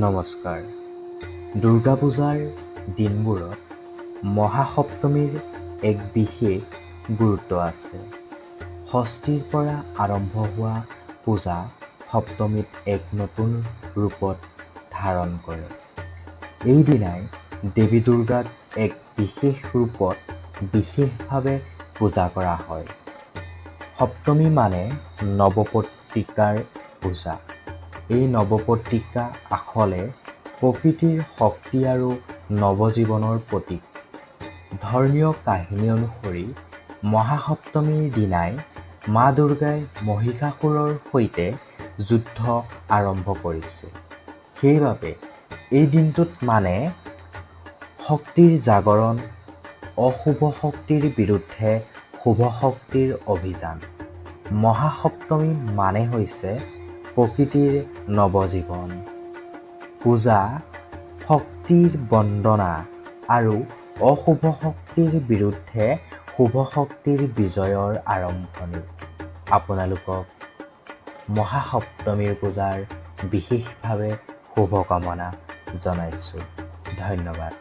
নমস্কাৰ। দুৰ্গা পূজাৰ দিনবোৰত মহাসপ্তমীৰ এক বিশেষ গুৰুত্ব আছে। ষষ্ঠীৰ পৰা আৰম্ভ হোৱা পূজা সপ্তমীত এক নতুন ৰূপত ধাৰণ কৰে। এই দিনাই দেৱী দুৰ্গাক এক বিশেষ ৰূপত বিশেষভাৱে পূজা কৰা হয়। সপ্তমী মানে নৱপত্ৰিকাৰ পূজা। এই নৱপত্ৰিকা আখলে প্ৰকৃতিৰ শক্তি আৰু নৱজীৱনৰ প্ৰতীক। ধৰ্মীয় কাহিনী অনুসৰি মহাসপ্তমীৰ দিনাই মা দুৰ্গাই মহিষাসুৰৰ সৈতে যুদ্ধ আৰম্ভ কৰিছিল। সেইবাবে এই দিনটোত মানে শক্তিৰ জাগৰণ, অশুভ শক্তিৰ বিৰুদ্ধে শুভ শক্তিৰ অভিযান। মহাসপ্তমী মানে হৈছে প্ৰকৃতিৰ নৱজীৱন। পূজা শক্তিৰ বন্দনা আৰু অশুভ শক্তিৰ বিৰুদ্ধে শুভ শক্তিৰ বিজয়ৰ আৰম্ভণি। আপোনালোকক মহাসপ্তমীৰ পূজাৰ বিশেষভাৱে শুভকামনা জনাইছোঁ। ধন্যবাদ।